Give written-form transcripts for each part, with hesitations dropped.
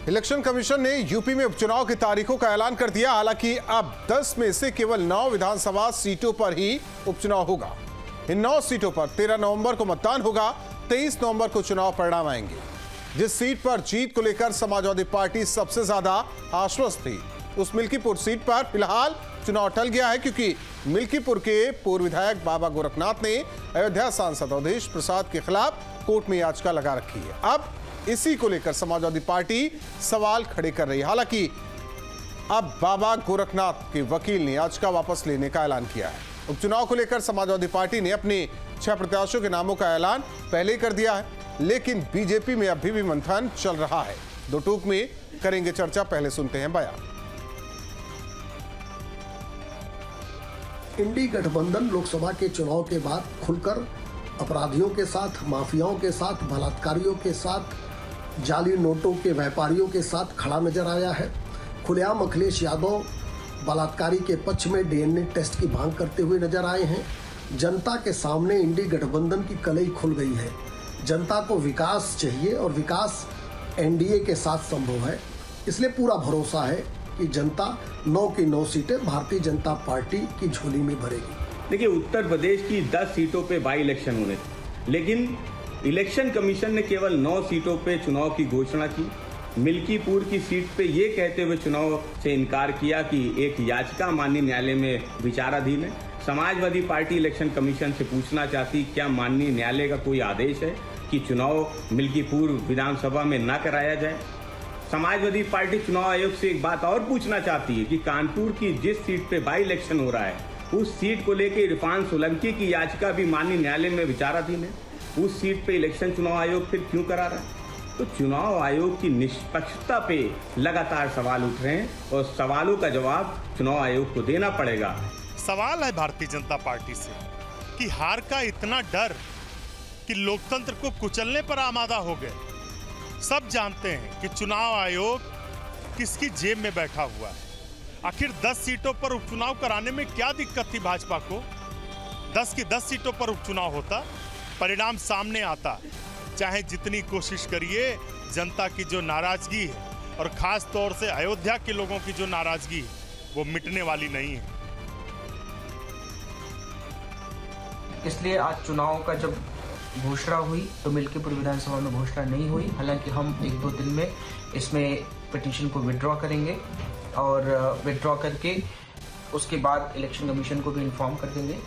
Election commission ने UP में उपचुनाव की तारीखों का ऐलान कर दिया। हालांकि अब 10 में से केवल 9 विधानसभा सीटों पर ही उपचुनाव होगा। इन 9 सीटों पर 13 नवंबर को मतदान होगा। 23 नवंबर को चुनाव परिणाम आएंगे। जिस सीट पर जीत को लेकर समाजवादी पार्टी सबसे ज्यादा आश्वस्त थी, उस मिल्कीपुर सीट पर फिलहाल चुनाव टल गया है, क्योंकि मिल्कीपुर के पूर्व विधायक बाबा गोरखनाथ ने अयोध्या सांसद अवधेश प्रसाद के खिलाफ कोर्ट में याचिका लगा रखी है। अब इसी को लेकर समाजवादी पार्टी सवाल खड़े कर रही है। हालांकि अब बाबा गोरखनाथ के वकील ने याचिका वापस लेने का ऐलान किया है। उपचुनाव को लेकर समाजवादी पार्टी ने अपने 6 प्रत्याशियों के नामों का ऐलान पहले ही कर दिया है, लेकिन बीजेपी में अभी भी मंथन चल रहा है। दो टूक में करेंगे चर्चा, पहले सुनते हैं बयान। इंडी गठबंधन लोकसभा के चुनाव के बाद खुलकर अपराधियों के साथ, माफियाओं के साथ, बलात्कारियों के साथ, जाली नोटों के व्यापारियों के साथ खड़ा नजर आया है। खुलेआम अखिलेश यादव बलात्कारी के पक्ष में डीएनए टेस्ट की मांग करते हुए नजर आए हैं। जनता के सामने इंडी गठबंधन की कलई खुल गई है। जनता को विकास चाहिए और विकास एनडीए के साथ संभव है। इसलिए पूरा भरोसा है कि जनता 9 की 9 सीटें भारतीय जनता पार्टी की झोली में भरेगी। देखिए, उत्तर प्रदेश की 10 सीटों पे बाई इलेक्शन होने थे, लेकिन इलेक्शन कमीशन ने केवल 9 सीटों पे चुनाव की घोषणा की। मिल्कीपुर की सीट पे ये कहते हुए चुनाव से इनकार किया कि एक याचिका माननीय न्यायालय में विचाराधीन है। समाजवादी पार्टी इलेक्शन कमीशन से पूछना चाहती, क्या माननीय न्यायालय का कोई आदेश है कि चुनाव मिल्कीपुर विधानसभा में न कराया जाए। समाजवादी पार्टी चुनाव आयोग से एक बात और पूछना चाहती है कि कानपुर की जिस सीट पे बाई इलेक्शन हो रहा है, उस सीट को लेकर इरफान सोलंकी की याचिका भी माननीय न्यायालय में विचाराधीन है। उस सीट पे इलेक्शन चुनाव आयोग फिर क्यों करा रहा है? तो चुनाव आयोग की निष्पक्षता पे लगातार सवाल उठ रहे हैं और सवालों का जवाब चुनाव आयोग को देना पड़ेगा। सवाल है भारतीय जनता पार्टी से कि हार का इतना डर कि लोकतंत्र को कुचलने पर आमादा हो गए। सब जानते हैं कि चुनाव आयोग किसकी जेब में बैठा हुआ है। आखिर 10 सीटों पर उपचुनाव कराने में क्या दिक्कत थी भाजपा को? 10 की 10 सीटों पर उपचुनाव होता, परिणाम सामने आता। चाहे जितनी कोशिश करिए, जनता की जो नाराजगी है और खास तौर से अयोध्या के लोगों की जो नाराजगी है, वो मिटने वाली नहीं है। इसलिए आज चुनाव का जब घोषणा हुई तो मिल्कीपुर विधानसभा में घोषणा नहीं हुई। हालांकि हम 1-2 दिन में इसमें पिटीशन को विड्रॉ करेंगे और विड्रॉ करके उसके बाद इलेक्शन कमीशन को भी इन्फॉर्म कर देंगे।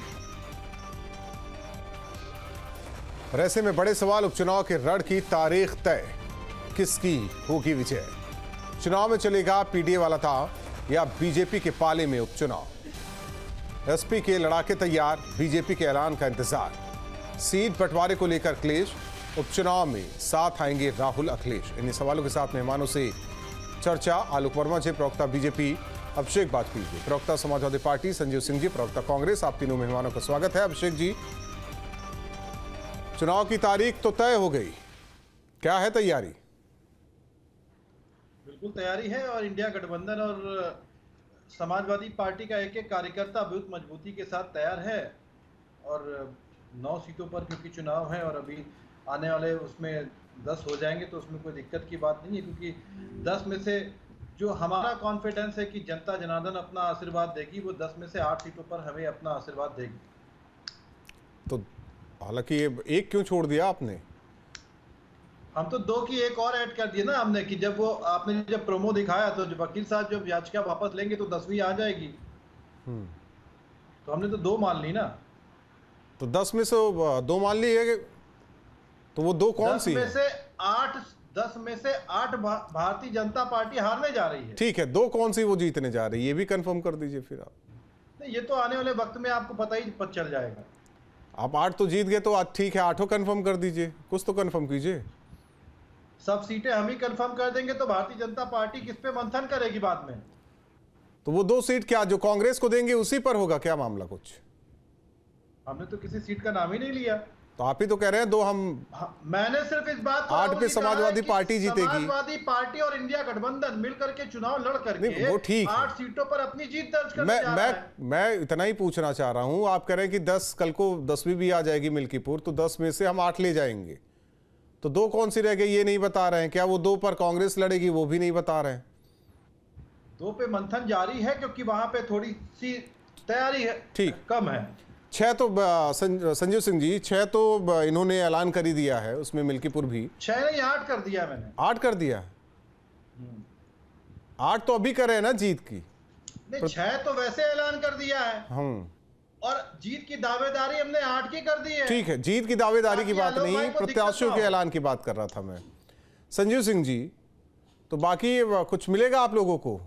ऐसे में बड़े सवाल, उपचुनाव के रण की तारीख तय, किसकी होगी विजय? चुनाव में चलेगा पीडीए वाला था या बीजेपी के पाले में उपचुनाव? एसपी के लड़ाके तैयार, बीजेपी के ऐलान का इंतजार। सीट बंटवारे को लेकर क्लेश, उपचुनाव में साथ आएंगे राहुल अखिलेश। इन्हीं सवालों के साथ मेहमानों से चर्चा। आलोक वर्मा जी, प्रवक्ता बीजेपी, अभिषेक बाजपेयी जी, प्रवक्ता समाजवादी पार्टी, संजीव सिंह जी, प्रवक्ता कांग्रेस। आप तीनों मेहमानों का स्वागत है। अभिषेक जी, चुनाव की तारीख तो तय हो गई, क्या है तैयारी? बिल्कुल तैयारी है और इंडिया गठबंधन और समाजवादी पार्टी का एक कार्यकर्ता बहुत मजबूती के साथ तैयार है। और 9 सीटों पर क्योंकि चुनाव है और अभी आने वाले उसमें 10 हो जाएंगे, तो उसमें कोई दिक्कत की बात नहीं है, क्योंकि 10 में से जो हमारा कॉन्फिडेंस है कि जनता जनार्दन अपना आशीर्वाद देगी, वो 10 में से 8 सीटों पर हमें अपना आशीर्वाद देगी। तो हालांकि ये एक क्यों छोड़ दिया आपने? हम तो 2 की एक और ऐड कर दिए ना हमने, कि जब वो आपने जब प्रोमो दिखाया तो जब वकील साहब जब याचिका वापस लेंगे तो 10वीं आ जाएगी। तो हमने तो 2 मान ली ना। तो 10 में से 2 मान ली है, तो वो 2 कौन सी है? 10 में से 8 भारतीय जनता पार्टी हारने जा रही है। ठीक है, 2 कौन सी वो जीतने जा रही है, ये भी कंफर्म कर दीजिए फिर आप। नहीं, ये तो आने वाले वक्त में आपको पता ही चल जाएगा। आप 8 तो जीत गए, तो आज ठीक है, 8 कंफर्म कर दीजिए, कुछ तो कंफर्म कीजिए। सब सीटें हम ही कंफर्म कर देंगे तो भारतीय जनता पार्टी किस पे मंथन करेगी बाद में? तो वो 2 सीट क्या जो कांग्रेस को देंगे उसी पर होगा क्या मामला? कुछ हमने तो किसी सीट का नाम ही नहीं लिया। तो आप ही तो कह रहे हैं 2 हम। मैंने सिर्फ इस बात 8 पे समाजवादी पार्टी जीतेगी। समाजवादी पार्टी और इंडिया गठबंधन मिलकर के चुनाव लड़ करके वो ठीक 8 सीटों पर अपनी जीत दर्ज करने जा रहा है। मैं इतना ही पूछना चाह रहा हूं। आप कह रहे हैं कि 10 कल को 10वीं भी आ जाएगी मिल्कीपुर, तो 10 में से हम 8 ले जाएंगे। तो 2 कौन सी रह गई ये नहीं बता रहे हैं। क्या वो 2 पर कांग्रेस लड़ेगी वो भी नहीं बता रहे हैं। 2 पे मंथन जारी है क्योंकि वहां पे थोड़ी सी तैयारी है, ठीक कम है। 6 तो संजीव सिंह जी 6 तो इन्होंने ऐलान कर ही दिया है, उसमें मिल्कीपुर भी 6 नहीं 8 कर दिया मैंने। 8 कर दिया। 8 तो अभी करे हैं ना जीत की। नहीं 6 तो वैसे ऐलान कर दिया है और जीत की दावेदारी हमने 8 की कर दी है। ठीक है, जीत की दावेदारी की बात नहीं, प्रत्याशियों के ऐलान की बात कर रहा था मैं। संजीव सिंह जी, तो बाकी कुछ मिलेगा आप लोगों को?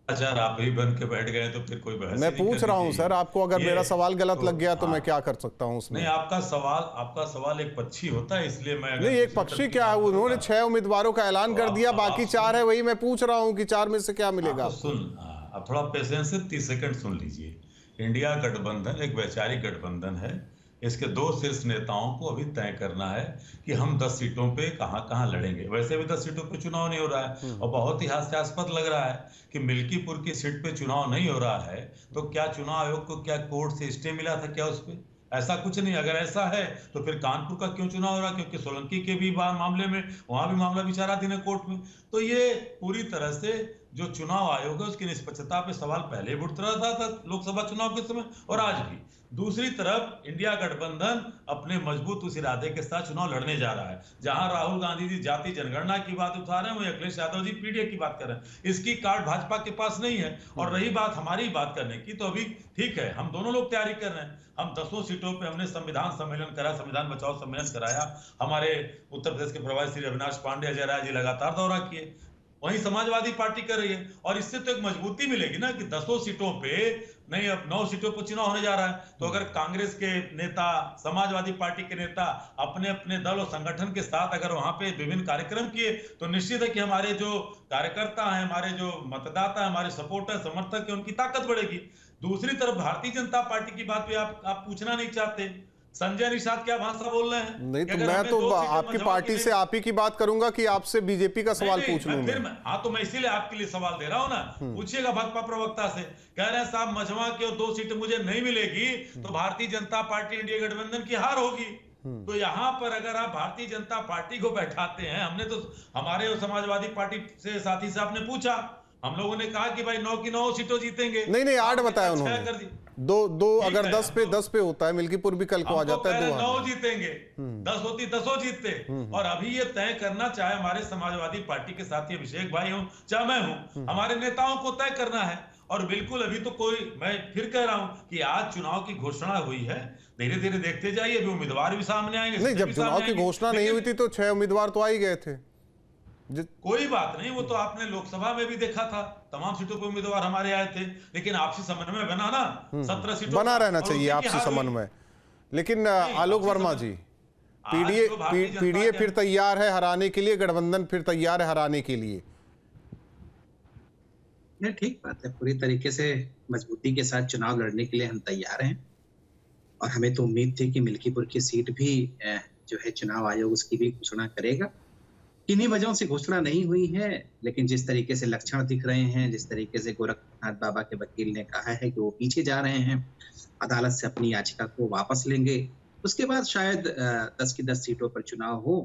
सर आप ही बन के बैठ गए तो फिर कोई बहस मैं पूछ रहा हूं सर, आपको अगर मेरा सवाल गलत लग गया तो मैं क्या कर सकता हूं उसमें? नहीं, आपका सवाल एक पक्षी होता है, इसलिए मैं नहीं, एक पक्षी क्या है, उन्होंने 6 उम्मीदवारों का ऐलान कर दिया, बाकी 4 है, वही मैं पूछ रहा हूं कि 4 में से क्या मिलेगा? आप थोड़ा पेशेंस से 30 सेकंड सुन लीजिए। इंडिया गठबंधन एक वैचारिक गठबंधन है। इसके 2 शीर्ष नेताओं को अभी तय करना है कि हम 10 सीटों पे कहां लड़ेंगे। वैसे भी 10 सीटों पे चुनाव नहीं हो रहा है और बहुत ही हास्यास्पद लग रहा है कि मिल्कीपुर की सीट पे चुनाव नहीं हो रहा है, तो क्या चुनाव आयोग को क्या कोर्ट से स्टे मिला था क्या उस पे? ऐसा कुछ नहीं। अगर ऐसा है तो फिर कानपुर का क्यों चुनाव हो रहा है? क्योंकि सोलंकी के भी मामले में वहां भी मामला विचाराधीन है कोर्ट में। तो ये पूरी तरह से जो चुनाव आयोग है उसकी निष्पक्षता पे सवाल पहले भी उठ रहा था लोकसभा चुनाव के समय और आज भी। दूसरी तरफ इंडिया गठबंधन अपने मजबूत उस इरादे के साथ चुनाव लड़ने जा रहा है। जहां राहुल गांधी जी जाति जनगणना की बात उठा रहे हैं, वहीं अखिलेश यादव जी पीडीए की बात कर रहे हैं। इसकी कार्ड भाजपा के पास नहीं है। और रही बात हमारी बात करने की, तो अभी ठीक है, हम दोनों लोग तैयारी कर रहे हैं। हम 10 सीटों पे हमने संविधान सम्मेलन करा, संविधान बचाओ सम्मेलन कराया। हमारे उत्तर प्रदेश के प्रभारी श्री अविनाश पांडे, अजय राय जी लगातार दौरा किए। वहीं समाजवादी पार्टी कर रही है और इससे तो एक मजबूती मिलेगी ना कि 10 सीटों पे नहीं, अब 9 सीटों पर चुनाव होने जा रहा है। तो अगर कांग्रेस के नेता, समाजवादी पार्टी के नेता अपने अपने दल और संगठन के साथ अगर वहां पे विभिन्न कार्यक्रम किए तो निश्चित है कि हमारे जो कार्यकर्ता हैं, हमारे जो मतदाता, हमारे सपोर्टर, समर्थक है, उनकी ताकत बढ़ेगी। दूसरी तरफ भारतीय जनता पार्टी की बात भी आप पूछना नहीं चाहते। संजय निषाद क्या भाषा बोल रहे हैं? नहीं तो मैं तो आपकी पार्टी से आप ही की बात करूंगा कि आपसे बीजेपी का सवाल पूछ लूंगा। हाँ, तो मैं इसीलिए आपके लिए सवाल दे रहा हूं ना। पूछिएगा भाजपा प्रवक्ता से, कह रहे हैं साहब मझवा के 2 सीट मुझे नहीं मिलेगी तो भारतीय जनता पार्टी इंडिया गठबंधन की हार होगी। तो यहाँ पर अगर आप भारतीय जनता पार्टी को बैठाते हैं, हमने तो हमारे समाजवादी पार्टी से साथी से आपने पूछा, हम लोगों ने कहा कि भाई 9 की 9 सीटों जीतेंगे। नहीं 8 बताया उन्होंने। दो अगर 10 पे होता है, मिल्कीपुर भी कल को आ जाता है, 9 जीतेंगे। 10 होती 10 जीतते। और अभी ये तय करना, चाहे हमारे समाजवादी पार्टी के साथी अभिषेक भाई हों चाहे मैं हूं, हमारे नेताओं को तय करना है। और बिल्कुल अभी तो मैं फिर कह रहा हूं कि आज चुनाव की घोषणा हुई है, धीरे धीरे देखते जाइए, अभी उम्मीदवार भी सामने आएंगे। नहीं, जब चुनाव की घोषणा नहीं हुई थी तो 6 उम्मीदवार तो आ ही गए थे। कोई बात नहीं, वो तो आपने लोकसभा में भी देखा था, तमाम सीटों पर उम्मीदवार हमारे आए थे, लेकिन आपसी समन्वय बना ना, 17 सीटों बना रहना चाहिए आपसी समन्वय। लेकिन आलोक वर्मा जी, पीडीए फिर तैयार है हराने के लिए, गठबंधन फिर तैयार है हराने के लिए। नहीं, ठीक बात है, पूरी तरीके से मजबूती के साथ चुनाव लड़ने के लिए हम तैयार हैं। और हमें तो उम्मीद थी कि मिल्कीपुर की सीट भी जो है चुनाव आयोग उसकी भी घोषणा करेगा। किन्हीं वजहों से घोषणा नहीं हुई है, लेकिन जिस तरीके से लक्षण दिख रहे हैं, जिस तरीके से गोरखनाथ बाबा के वकील ने कहा है कि वो पीछे जा रहे हैं, अदालत से अपनी याचिका को वापस लेंगे, उसके बाद शायद 10 की 10 सीटों पर चुनाव हो।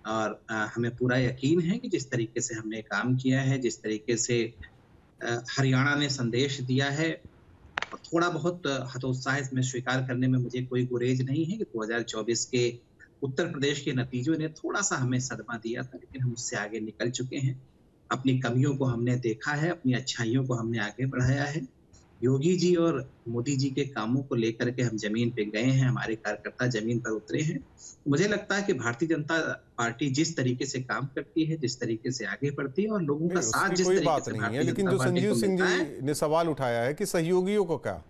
और हमें पूरा यकीन है कि जिस तरीके से हमने काम किया है, जिस तरीके से हरियाणा ने संदेश दिया है, और थोड़ा बहुत हतोत्साह इसमें स्वीकार करने में मुझे कोई गुरेज नहीं है कि 2024 के उत्तर प्रदेश के नतीजों ने थोड़ा सा हमें सदमा दिया था, लेकिन हम उससे आगे निकल चुके हैं। अपनी कमियों को हमने देखा है, अपनी अच्छाइयों को हमने आगे बढ़ाया है। योगी जी और मोदी जी के कामों को लेकर के हम जमीन पे गए हैं, हमारे कार्यकर्ता जमीन पर उतरे हैं। मुझे लगता है कि भारतीय जनता पार्टी जिस तरीके से काम करती है, जिस तरीके से आगे बढ़ती है और लोगों का साथ जिस तरीके से नहीं है, लेकिन जो संजीव सिंह जी ने सवाल उठाया है कि सहयोगियों को क्या,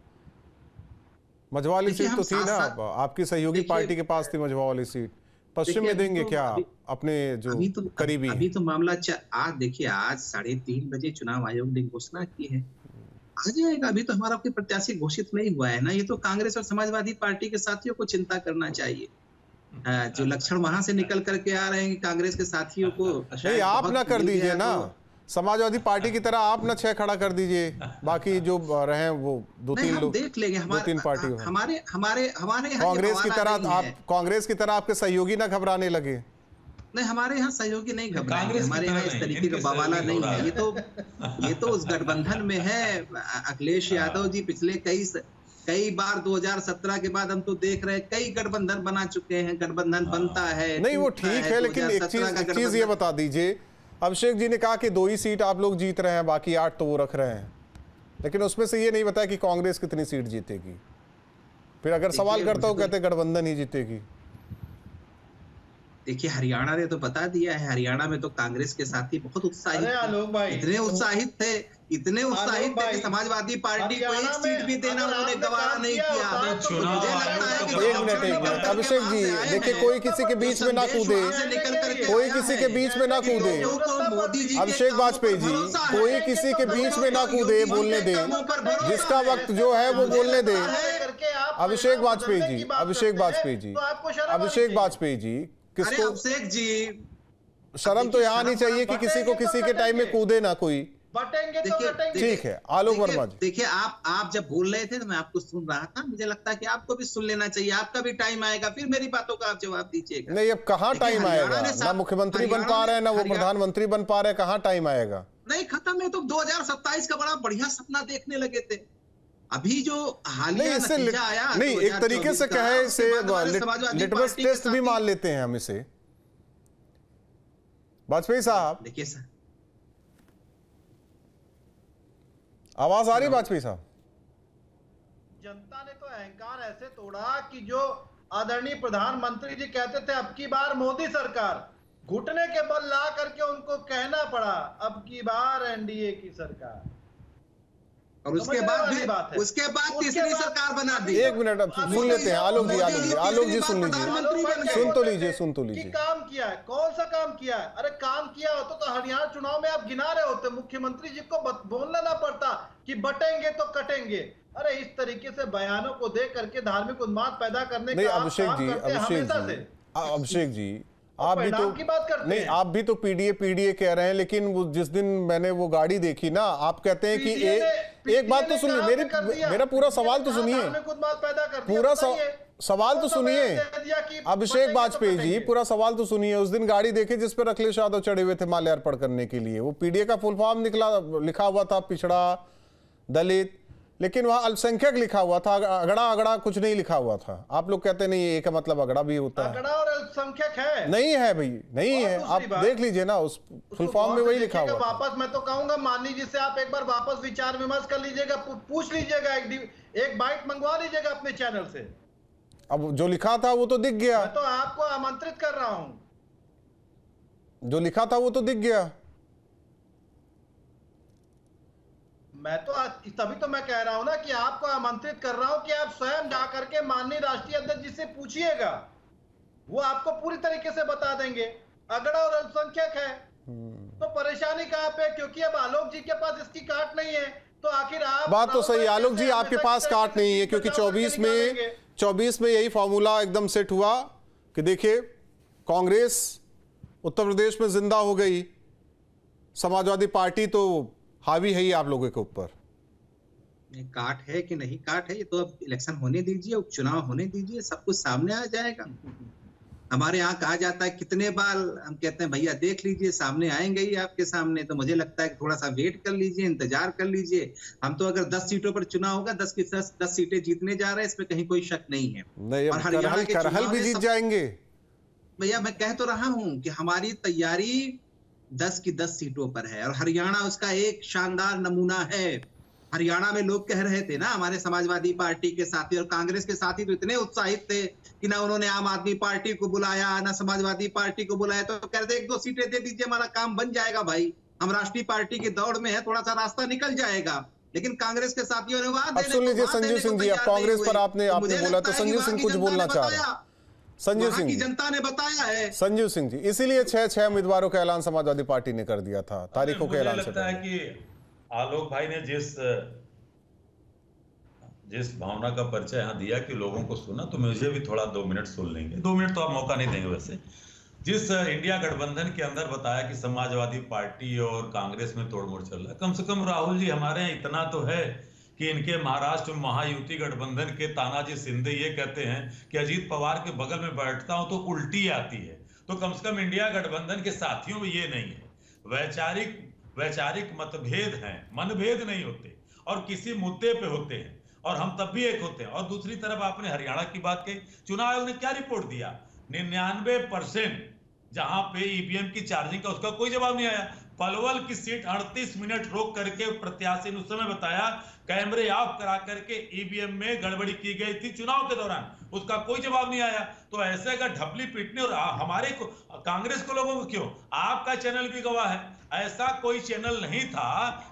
मझवा वाली सीट तो थी ना, आपकी सहयोगी पार्टी के पास थी मझवा वाली सीट, पश्चिम में देंगे क्या अपने जो करीबी? अभी तो मामला आज देखिए, आज 3:30 बजे चुनाव आयोग ने घोषणा की है, आ जाएगा। अभी तो हमारा कोई प्रत्याशी घोषित नहीं हुआ है ना। ये तो कांग्रेस और समाजवादी पार्टी के साथियों को चिंता करना चाहिए। जो लक्षण वहां से निकल करके आ रहे हैं कि कांग्रेस के साथियों को नहीं, आप ना कर दीजिए ना, समाजवादी पार्टी की तरह आप ना 6 खड़ा कर दीजिए, बाकी जो रहे वो 2-3 लोग देख लेंगे। 2-3 पार्टी हमारे कांग्रेस की तरह आप कांग्रेस की तरह आपके सहयोगी ना घबराने लगे। नहीं, हमारे यहाँ सहयोगी नहीं घबराएंगे, हमारे यहाँ इस तरीके का बवाला नहीं है। ये तो उस गठबंधन में है। अखिलेश यादव जी पिछले कई बार 2017 के बाद हम तो देख रहे हैं कई गठबंधन बना चुके हैं, गठबंधन बनता है। नहीं वो ठीक है, लेकिन एक चीज ये बता दीजिए, अभिषेक जी ने कहा कि 2 ही सीट आप लोग जीत रहे हैं, बाकी 8 तो वो रख रहे हैं, लेकिन उसमें से ये नहीं बताया कि कांग्रेस कितनी सीट जीतेगी। फिर अगर सवाल करता हूँ कहते गठबंधन ही जीतेगी। देखिए हरियाणा ने तो बता दिया है, हरियाणा में तो कांग्रेस के साथी बहुत उत्साहित इतने उत्साहित थे कि समाजवादी पार्टी को एक सीट भी देना उन्होंने गवारा नहीं किया। मुझे लगता है कि एक मिनट अभिषेक जी, देखिए कोई किसी के बीच में ना कूदे, कोई किसी के बीच में ना कूदे। अभिषेक वाजपेयी जी, कोई किसी के बीच में ना कूदे, बोलने दे, जिसका वक्त जो है वो बोलने दे। अभिषेक वाजपेयी जी, अभिषेक वाजपेयी जी, अभिषेक वाजपेयी जी, किसको अभिषेक जी शर्म तो यहाँ नहीं चाहिए कि किसी को किसी के टाइम में कूदे ना कोई। बटेंगे तो बटेंगे। ठीक है आलोक वर्मा जी, देखिए आप जब बोल रहे थे तो मैं आपको सुन रहा था, मुझे लगता है कि आपको भी सुन लेना चाहिए, आपका भी टाइम आएगा, फिर मेरी बातों का आप जवाब दीजिएगा। नहीं अब कहाँ टाइम आएगा, ना मुख्यमंत्री बन पा रहे हैं ना वो प्रधानमंत्री बन पा रहे हैं, कहाँ टाइम आएगा। नहीं खत्म है तो 2027 का बड़ा बढ़िया सपना देखने लगे थे। अभी जो हालिया नतीजा आया, नहीं एक तरीके से कहे इसे लिटमस टेस्ट भी मान लेते हैं हम इसे। वाजपेयी साहब देखिए सर, आवाज आ रही वाजपेयी साहब? जनता ने तो अहंकार ऐसे तोड़ा कि जो आदरणीय प्रधानमंत्री जी कहते थे अब की बार मोदी सरकार, घुटने के बल ला करके उनको कहना पड़ा अब की बार एनडीए की सरकार। और उसके बाद तीसरी सरकार बना दी। एक मिनट अब सुन लेते हैं आलोक जी सुन लीजिए, सुन तो लीजिए। काम किया है, कौन सा काम किया है? अरे काम किया होता तो हरियाणा चुनाव में आप गिना रहे होते, मुख्यमंत्री जी को बोलना ना पड़ता कि बटेंगे तो कटेंगे। अरे इस तरीके से बयानों को दे करके धार्मिक उन्माद पैदा करने का अभिषेक जी आप भी तो की बात करते नहीं, आप भी तो पीडीए कह रहे हैं, लेकिन वो जिस दिन मैंने वो गाड़ी देखी ना, आप कहते हैं कि एक बात तो सुनिए, मेरा पूरा सवाल तो सुनिए, पूरा सवाल तो सुनिए अभिषेक वाजपेयी जी, पूरा सवाल तो सुनिए। उस दिन गाड़ी देखी जिस पर अखिलेश यादव चढ़े हुए थे माल्यार्पण करने के लिए, वो पीडीए का फुल फॉर्म लिखा हुआ था पिछड़ा दलित, लेकिन वहां अल्पसंख्यक लिखा हुआ था, अगड़ा कुछ नहीं लिखा हुआ था। आप लोग कहते नहीं ये का मतलब अगड़ा भी होता है, अगड़ा और अल्पसंख्यक है नहीं है भाई, नहीं है। आप देख लीजिए ना उस फुल फॉर्म में वही लिखा हुआ। वापस मैं तो कहूंगा माननी जी से आप एक बार वापस विचार विमर्श कर लीजिएगा, पूछ लीजिएगा, एक बाइट मंगवा लीजिएगा अपने चैनल से। अब जो लिखा था वो तो दिख गया, मैं तो आपको आमंत्रित कर रहा हूं, जो लिखा था वो तो दिख गया। मैं तो तभी तो मैं कह रहा हूं ना कि आपको आमंत्रित कर रहा हूं कि आप स्वयं जाकर के माननीय राष्ट्रीय अध्यक्ष जी से पूछिएगा, वो आपको पूरी तरीके से बता देंगे। अगड़ा और अल्पसंख्यक है तो परेशानी कहां पे, क्योंकि अब आलोक जी के पास इसकी काट नहीं है, तो आखिर आप बात तो सही, आलोक जी आपके पास काट नहीं है, क्योंकि 24 में यही फॉर्मूला एकदम सेट हुआ कि देखिए कांग्रेस उत्तर प्रदेश में जिंदा हो गई, समाजवादी पार्टी तो हावी है ही आप लोगों के ऊपर। काट है कि नहीं काट है, ये तो अब इलेक्शन होने दीजिए, उपचुनाव होने दीजिए, सब कुछ सामने आ जाएगा। हमारे यहाँ कहा जाता है कितने बार हम कहते हैं भैया देख लीजिए, सामने आएंगे ही आपके सामने। तो मुझे लगता है कि थोड़ा सा वेट कर लीजिए, इंतजार कर लीजिए। हम तो अगर 10 सीटों पर चुनाव होगा, 10 की 10 सीटें जीतने जा रहे हैं, इसमें कहीं कोई शक नहीं है। और हरियाणा के चुनाव भी जीत जाएंगे भैया, मैं कह तो रहा हूँ कि हमारी तैयारी 10 की 10 सीटों पर है, और हरियाणा उसका एक शानदार नमूना है। हरियाणा में लोग कह रहे थे ना, हमारे समाजवादी पार्टी के साथी और कांग्रेस के साथी तो इतने उत्साहित थे कि ना उन्होंने आम आदमी पार्टी को बुलाया ना समाजवादी पार्टी को बुलाया, तो कह रहे थे 1-2 सीटें दे दीजिए, हमारा काम बन जाएगा भाई, हम राष्ट्रीय पार्टी की दौड़ में है, थोड़ा सा रास्ता निकल जाएगा। लेकिन कांग्रेस के साथियों ने वहां सुन लीजिए संजीव सिंह जी, कांग्रेस पर आपने बोला तो संजीव सिंह कुछ बोलना चाह रहे हैं। संजीव सिंह की जनता ने बताया है। संजीव सिंह जी, इसीलिए 6 उम्मीदवारों का ऐलान समाजवादी पार्टी ने कर दिया था तारीखों के ऐलान से। लगता है कि आलोक भाई ने जिस भावना का परिचय यहाँ दिया कि लोगों को सुना, तो मुझे भी थोड़ा 2 मिनट सुन लेंगे। 2 मिनट तो आप मौका नहीं देंगे वैसे। जिस इंडिया गठबंधन के अंदर बताया कि समाजवादी पार्टी और कांग्रेस में तोड़मोड़ चल रहा है, कम से कम राहुल जी हमारे यहाँ इतना तो है कि इनके महाराष्ट्र में महायुति गठबंधन के तानाजी शिंदे ये कहते हैं कि अजीत पवार के बगल में बैठता हूं तो उल्टी आती है। तो कम से कम इंडिया गठबंधन के साथियों में ये नहीं है। वैचारिक मतभेद हैं, मनभेद नहीं होते और किसी मुद्दे पे होते हैं और हम तब भी एक होते हैं। और दूसरी तरफ आपने हरियाणा की बात कही, चुनाव आयोग ने क्या रिपोर्ट दिया? 99% जहां पे ईवीएम की चार्जिंग का उसका कोई जवाब नहीं आया। पलवल की सीट 38 मिनट रोक करके प्रत्याशी ने उस समय बताया कैमरे ऑफ करा करके ईवीएम में गड़बड़ी की गई थी चुनाव के दौरान, उसका कोई जवाब नहीं आया। तो ऐसे अगर ढपली पीटने और हमारे को कांग्रेस को लोगों को क्यों, आपका चैनल भी गवाह है, ऐसा कोई चैनल नहीं था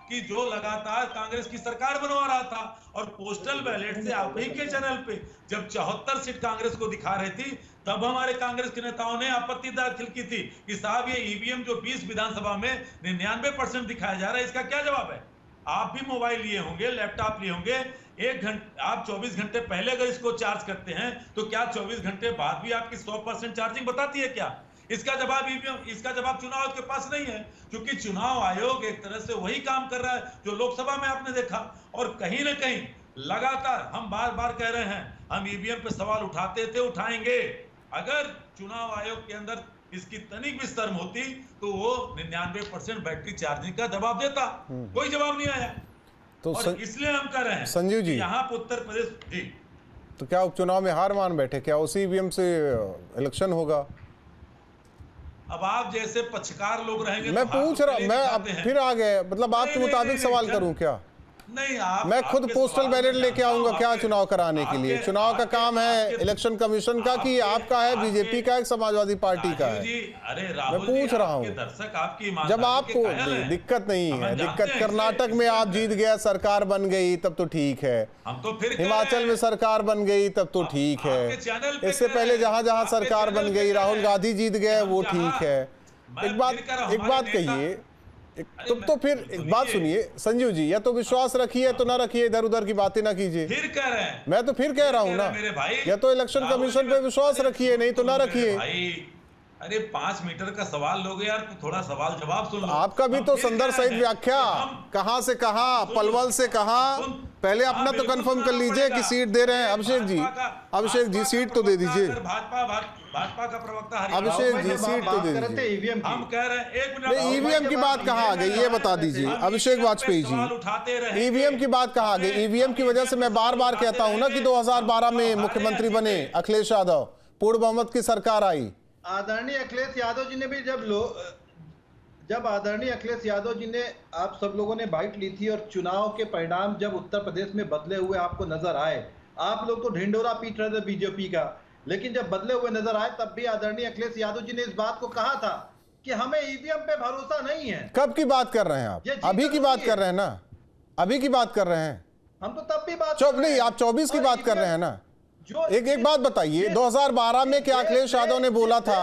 कि जो लगातार कांग्रेस की सरकार बनवा रहा था। और पोस्टल बैलेट से आप ही के चैनल पे जब 74 सीट कांग्रेस को दिखा रही थी तब हमारे कांग्रेस के नेताओं ने आपत्ति दाखिल की थी कि साहब ये ईवीएम जो 20 विधानसभा में 99% दिखाया जा रहा है, इसका क्या जवाब है? आप भी मोबाइल लिए होंगे, लैपटॉप लिए होंगे, 1 घंटे आप 24 घंटे पहले अगर इसको चार्ज करते हैं तो क्या 24 घंटे बाद भी आपकी 100% चार्जिंग बताती है क्या? इसका जवाब चुनाव आयोग के पास नहीं है, क्योंकि चुनाव आयोग एक तरह से वही काम कर रहा है जो लोकसभा में आपने देखा। और कहीं ना कहीं लगातार हम बार बार कह रहे हैं, हम ईवीएम पे सवाल उठाते थे, उठाएंगे। अगर चुनाव आयोग के अंदर इसकी तनिक भी शर्म होती तो वो 99% बैटरी चार्जिंग का जवाब देता, कोई जवाब नहीं आया। तो इसलिए हम कह रहे हैं संजीव जी, यहाँ पे उत्तर प्रदेश जी, तो क्या उपचुनाव में हार मान बैठे? क्या उसी ईवीएम से इलेक्शन होगा? अब आप जैसे पक्षकार लोग रहेंगे, मैं पूछ रहा, मैं अब फिर आ गए, मतलब आपके मुताबिक सवाल करूं क्या? नहीं, मैं खुद पोस्टल बैलेट लेके आऊंगा क्या चुनाव कराने के लिए? चुनाव का काम है इलेक्शन कमीशन का कि आपका है, बीजेपी का है, समाजवादी पार्टी का है? मैं पूछ रहा हूँ। जब आपको दिक्कत नहीं है, दिक्कत कर्नाटक में आप जीत गया, सरकार बन गई, तब तो ठीक है। हिमाचल में सरकार बन गई, तब तो ठीक है। इससे पहले जहां जहां सरकार बन गई, राहुल गांधी जीत गए, वो ठीक है। एक बात कहिए, तो फिर एक बात सुनिए संजीव जी, या तो विश्वास रखिए तो ना रखिए, इधर उधर की बातें ना कीजिए। फिर कह रहे हैं, मैं तो फिर कह रहा हूँ ना, या तो इलेक्शन कमीशन पे विश्वास रखिए, नहीं तो ना रखिए। अरे 5 मीटर का सवाल लोगे यार, तो थोड़ा सवाल जवाब सुन लो। आपका भी तो संदर्भ सहित व्याख्या, कहां से कहां, पलवल से कहां, पहले अपना तो कंफर्म कर लीजिए कि सीट दे रहे हैं। अभिषेक जी सीट तो दे दीजिए। भाजपा का प्रवक्ता अभिषेक जी सीट तो दे दीजिए। हम कह रहे हैं 1 मिनट, ईवीएम की बात कहाँ आ गई ये बता दीजिए अभिषेक वाजपेयी जी। ईवीएम की बात कहाँ आ गई? ईवीएम की वजह से मैं बार बार कहता हूँ ना कि 2012 में मुख्यमंत्री बने अखिलेश यादव, पूर्ण बहुमत की सरकार आई। आदरणीय अखिलेश यादव जी ने भी जब आदरणीय अखिलेश यादव जी ने, आप सब लोगों ने बाइट ली थी और चुनाव के परिणाम जब उत्तर प्रदेश में बदले हुए आपको नजर आए, आप लोग तो ढिंडोरा पीट रहे थे बीजेपी का, लेकिन जब बदले हुए नजर आए तब भी आदरणीय अखिलेश यादव जी ने इस बात को कहा था कि हमें ईवीएम पे भरोसा नहीं है। कब की बात कर रहे हैं आप? अभी की बात कर रहे हैं ना, अभी की बात कर रहे हैं हम, तो तब भी बात नहीं, आप 24 की बात कर रहे हैं ना। एक बात बताइए, 2012 में क्या अखिलेश यादव ने बोला था,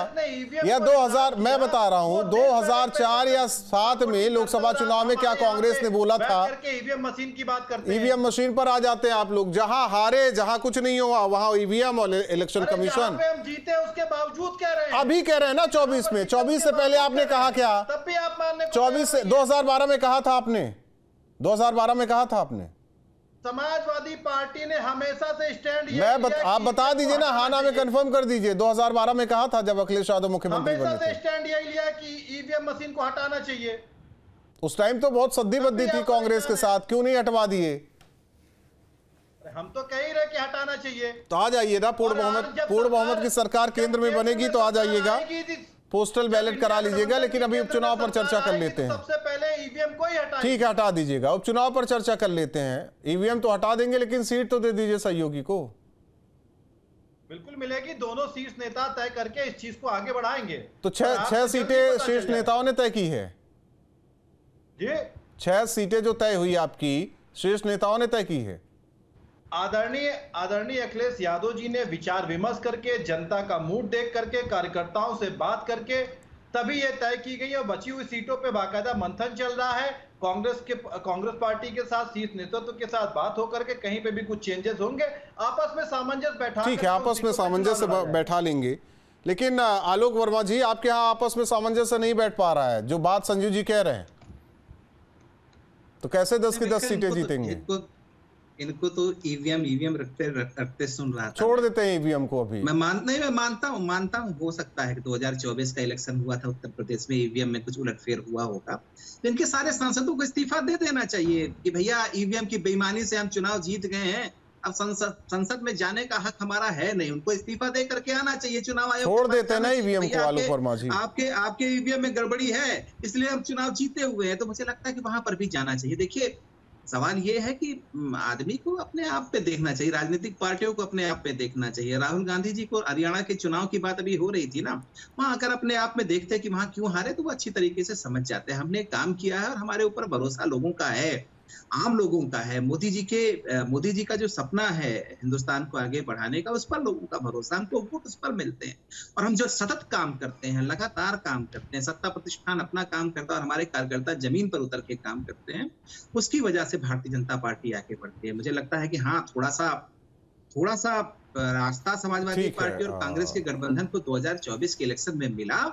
या 2000, मैं बता रहा हूं 2004 या 7 में लोकसभा चुनाव में क्या कांग्रेस ने बोला था? ईवीएम मशीन की बात करते हैं, ईवीएम मशीन पर आ जाते हैं आप लोग। जहां हारे, जहां कुछ नहीं हुआ, वहां ईवीएम और इलेक्शन कमीशन। हम जीते उसके बावजूद कह रहे हैं, अभी कह रहे हैं ना 24 में। 24 से पहले आपने कहा क्या? तब भी आप मानने 24 से 2012 में कहा था आपने, 2012 में कहा था आपने। समाजवादी पार्टी ने हमेशा से स्टैंड आप बता दीजिए ना, हाँ ना में कंफर्म कर दीजिए। 2012 में कहा था जब अखिलेश यादव मुख्यमंत्री बने थे। हमेशा से स्टैंड यही लिया कि ईवीएम मशीन को हटाना चाहिए। उस टाइम तो बहुत सद्दी-बद्दी थी कांग्रेस के साथ, क्यों नहीं हटवा दिए? हम तो कह ही रहे कि हटाना चाहिए। तो आ जाइए ना, पूर्ण बहुमत की सरकार केंद्र में बनेगी तो आ जाइएगा, पोस्टल बैलेट करा लीजिएगा। लेकिन अभी उपचुनाव पर चर्चा कर लेते हैं। सबसे पहले ईवीएम को ही हटाइए। ठीक है, हटा दीजिएगा, उपचुनाव पर चर्चा कर लेते हैं। ईवीएम तो हटा देंगे, लेकिन सीट तो दे दीजिए सहयोगी को। बिल्कुल मिलेगी, दोनों शीर्ष नेता तय करके इस चीज को आगे बढ़ाएंगे। तो 6 सीटें शीर्ष नेताओं ने तय की है जी। 6 सीटें जो तय हुई आपकी, शीर्ष नेताओं ने तय की है। आदरणीय अखिलेश यादव जी ने विचार विमर्श करके, जनता का मूड देख करके, कार्यकर्ताओं से बात करके तभी ये तय की गई। और बची हुई सीटों पे बाकायदा मंथन चल रहा है। कांग्रेस पार्टी के साथ, शीर्ष नेतृत्व के साथ बात होकर के कहीं पे भी कुछ चेंजेस होंगे, आपस में सामंजस्य बैठा, ठीक है, आपस में सामंजस्य बैठा लेंगे। लेकिन आलोक वर्मा जी, आपके यहाँ आपस में सामंजस्य नहीं बैठ पा रहा है, जो बात संजू जी कह रहे हैं, तो कैसे 10 की 10 सीटें जीतेंगे? इनको तो ईवीएम रखते सुन रहा था। छोड़ देते हैं ईवीएम को अभी। मैं मानता हूँ हो सकता है कि 2024 का इलेक्शन हुआ था उत्तर प्रदेश में, ईवीएम में कुछ उलटफेर हुआ होगा, तो इनके सारे सांसदों को इस्तीफा दे देना चाहिए कि भैया ईवीएम की बेईमानी से हम चुनाव जीत गए हैं, अब संसद में जाने का हक हमारा है नहीं, उनको इस्तीफा दे करके आना चाहिए। चुनाव आयोग छोड़ देते हैं ना ईवीएम को आलोक वर्मा जी। आपके ईवीएम में गड़बड़ी है, इसलिए हम चुनाव जीते हुए हैं, तो मुझे लगता है कि वहां पर भी जाना चाहिए। देखिए, सवाल ये है कि आदमी को अपने आप पे देखना चाहिए, राजनीतिक पार्टियों को अपने आप पे देखना चाहिए। राहुल गांधी जी को हरियाणा के चुनाव की बात अभी हो रही थी ना, वहां अगर अपने आप में देखते हैं कि वहां क्यों हारे, तो वो अच्छी तरीके से समझ जाते हैं हमने काम किया है और हमारे ऊपर भरोसा लोगों का है, आम लोगों का है। मोदी जी का जो सपना है हिंदुस्तान को आगे बढ़ाने का, उस पर लोगों का भरोसा, हमको वोट उस पर मिलते हैं। और हम जो सतत काम करते हैं, लगातार काम करते हैं, सत्ता प्रतिष्ठान अपना काम करता है और हमारे कार्यकर्ता जमीन पर उतर के काम करते हैं, उसकी वजह से भारतीय जनता पार्टी आगे बढ़ती है। मुझे लगता है कि हाँ, थोड़ा सा रास्ता समाजवादी पार्टी और कांग्रेस के गठबंधन को 2024 के इलेक्शन में मिला,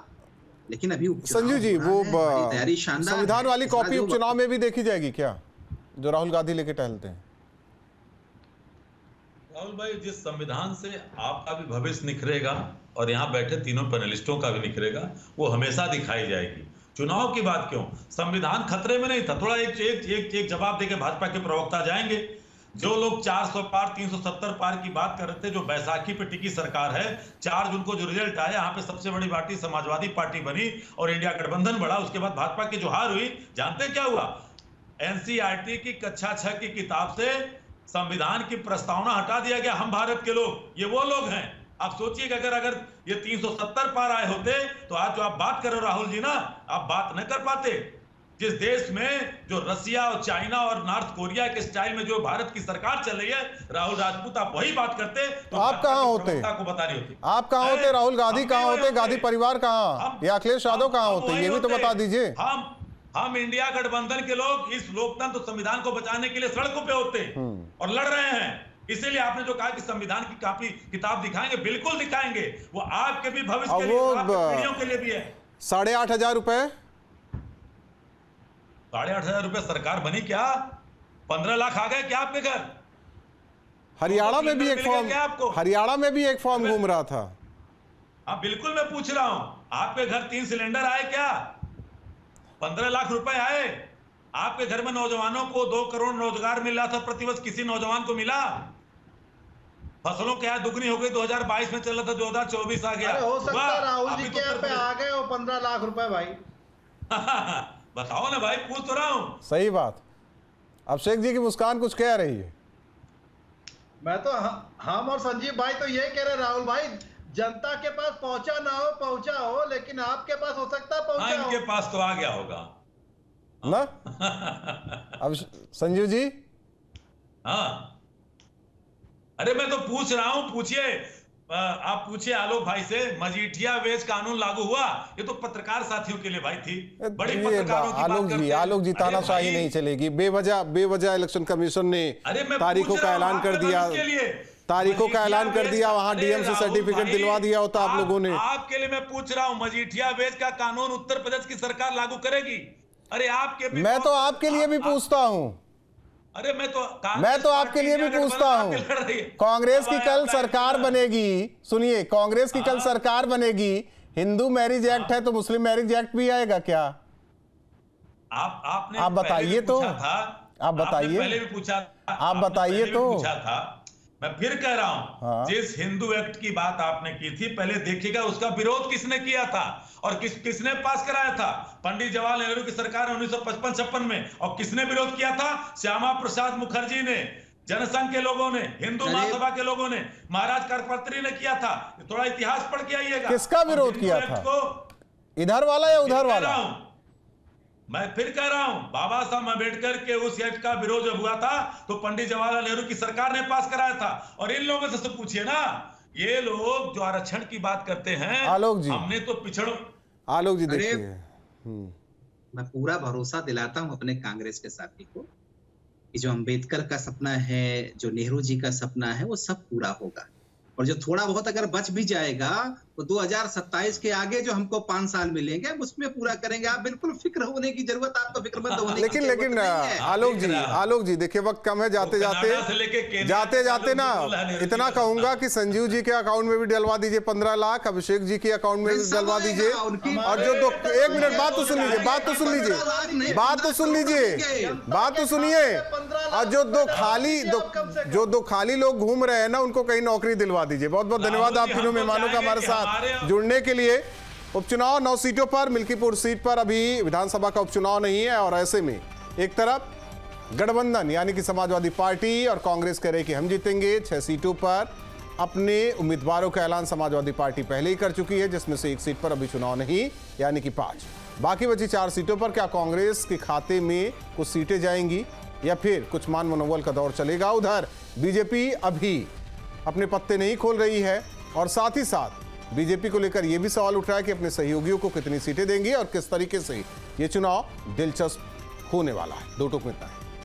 लेकिन अभी संजू जी, वो तैयारी शानदार, संविधान वाली कॉपी उपचुनाव में भी देखी जाएगी क्या, जो राहुल गांधी लेके टहलते हैं? राहुल भाई, जिस संविधान से आपका भी भविष्य निखरेगा और यहाँ बैठे तीनों पैनलिस्टों का भी निखरेगा, वो हमेशा दिखाई जाएगी। चुनाव की बात क्यों, संविधान खतरे में नहीं था। थोड़ा एक जवाब देके भाजपा के प्रवक्ता जाएंगे। जो लोग 400 पार 370 पार की बात कर रहे थे, जो बैसाखी पे टिकी सरकार है, 4 जून को जो रिजल्ट आया, यहाँ पे सबसे बड़ी पार्टी समाजवादी पार्टी बनी और इंडिया गठबंधन बढ़ा। उसके बाद भाजपा की जो हार हुई, जानते क्या हुआ? एनसीईआरटी की कक्षा 6 की किताब से संविधान की प्रस्तावना हटा दिया गया। हम भारत के लोग, ये वो लोग हैं। आप सोचिए कि अगर ये 370 पार आए होते, तो आज जो आप बात कर रहे हो राहुल जी ना, आप बात न कर पाते। जिस देश में जो रसिया और चाइना और नॉर्थ कोरिया के स्टाइल में जो भारत की सरकार चल रही है, राहुल राजपूत आप वही बात करते तो आप कहाँ होते? को बता रही होती। आप कहाँ होते? राहुल गांधी कहाँ होते? गांधी परिवार कहाँ, या अखिलेश यादव कहाँ होते? ये भी तो बता दीजिए। हम इंडिया गठबंधन के लोग इस लोकतंत्र संविधान को बचाने के लिए सड़कों पे होते और लड़ रहे हैं। इसीलिए आपने जो कहा कि संविधान की काफी किताब दिखाएंगे, बिल्कुल दिखाएंगे। वो आपके भी भविष्य के लिए, आपकी पीढ़ियों के लिए भी है। 8,500 रुपए, 8,500 रुपए सरकार बनी क्या? 15 लाख आ गए क्या आपके घर? हरियाणा में भी एक फॉर्म, हरियाणा में भी एक फॉर्म घूम रहा था। हाँ बिल्कुल, मैं पूछ रहा हूं, आपके घर 3 सिलेंडर आए क्या? 15 लाख रुपए आए? आपके घर में नौजवानों को 2 करोड़ रोजगार मिल रहा था प्रतिवर्ष, किसी नौजवान को मिला? फसलों की आय दुगनी हो गई, 2022 में चल रहा था, 2024 आ गया। हो सकता है राहुल जी के यहाँ पे आ गए हो 15 लाख रुपए भाई। बताओ ना भाई, पूछ तो रहा हूं। सही बात। अब शेख जी की मुस्कान कुछ कह रही है। मैं तो हम और संजीव भाई तो यही कह रहे राहुल भाई, जनता के पास पहुंचा ना हो, पहुंचा हो, लेकिन आपके पास हो सकता है पहुंचा हो। इनके पास तो आ गया होगा ना। अब संजीव जी, हाँ, अरे मैं तो पूछ रहा हूं, पूछिए, आप पूछिए आलोक भाई से। मजीठिया वेज कानून लागू हुआ, ये तो पत्रकार साथियों के लिए भाई थी, बड़ी पत्रकारों की बात करते हैं। आलोक जी, तानाशाही नहीं चलेगी। बेवजह इलेक्शन कमीशन ने तारीखों का ऐलान कर दिया, तारीखों का ऐलान कर दिया, वहां डीएम से सर्टिफिकेट दिलवा दिया होता आप लोगों ने। आपके लिए मैं पूछ रहा हूं, मजीठिया वेज का कानून उत्तर प्रदेश की सरकार लागू करेगी? अरे आपके, मैं तो आपके लिए भी पूछता हूं। अरे मैं तो आपके लिए भी पूछता हूं। कांग्रेस की कल सरकार बनेगी, सुनिए, कांग्रेस की कल सरकार बनेगी, हिंदू मैरिज एक्ट है तो मुस्लिम मैरिज एक्ट भी आएगा क्या? आप बताइए तो, आप बताइए, पहले भी पूछा, आप बताइए तो। मैं फिर कह रहा हूं, हाँ। जिस हिंदू एक्ट की बात आपने की थी, पहले देखिएगा उसका विरोध किसने किया था और किसने पास कराया था? पंडित जवाहरलाल नेहरू की सरकार 1955-56 में। और किसने विरोध किया था? श्यामा प्रसाद मुखर्जी ने, जनसंघ के लोगों ने, हिंदू महासभा के लोगों ने, महाराज करपत्री ने किया था। थोड़ा इतिहास पढ़ के आइएगा। किसका विरोध किया था? इधर वाला या उधर वाला? मैं फिर कह रहा हूं, बाबा साहब अम्बेडकर के उस एक्ट का विरोध जब हुआ था तो पंडित जवाहरलाल नेहरू की सरकार ने पास कराया था। और इन लोगों से पूछिए ना, ये लोग जो आरक्षण की बात करते हैं, आलोक जी, हमने तो आलोक जी देखिए, मैं पूरा भरोसा दिलाता हूं अपने कांग्रेस के साथी को कि जो अंबेडकर का सपना है, जो नेहरू जी का सपना है, वो सब पूरा होगा। और जो थोड़ा बहुत अगर बच भी जाएगा तो 2027 के आगे जो हमको 5 साल मिलेंगे उसमें पूरा करेंगे। आप बिल्कुल फिक्र होने की जरूरत, आपको फिक्रमंद होने की जरूरत लेकिन नहीं है। आलोक जी देखिए वक्त कम है, जाते जाते ना इतना कहूंगा कि संजीव जी के अकाउंट में भी डलवा दीजिए 15 लाख, अभिषेक जी के अकाउंट में भी डलवा दीजिए। और जो दो, एक मिनट बात तो सुन लीजिए, बात तो सुनिए। और जो दो खाली लोग घूम रहे हैं ना, उनको कहीं नौकरी दिलवा दीजिए। बहुत बहुत धन्यवाद आप तीनों मेहमानों का हमारे साथ जुड़ने के लिए। उपचुनाव 9 सीटों पर, मिल्कीपुर सीट पर अभी विधानसभा का उपचुनाव नहीं है और ऐसे में एक तरफ गठबंधन यानी कि समाजवादी पार्टी और कांग्रेस कह रहे कि हम जीतेंगे। 6 सीटों पर अपने उम्मीदवारों का ऐलान समाजवादी पार्टी पहले ही कर चुकी है, जिसमें से 1 सीट पर अभी चुनाव नहीं यानी कि 5। बाकी बची 4 सीटों पर क्या कांग्रेस के खाते में कुछ सीटें जाएंगी या फिर कुछ मान मनोबल का दौर चलेगा? उधर बीजेपी अभी अपने पत्ते नहीं खोल रही है और साथ ही साथ बीजेपी को लेकर यह भी सवाल उठ रहा है कि अपने सहयोगियों को कितनी सीटें देंगी और किस तरीके से ये चुनाव दिलचस्प होने वाला है। 2 टूक में इतना है।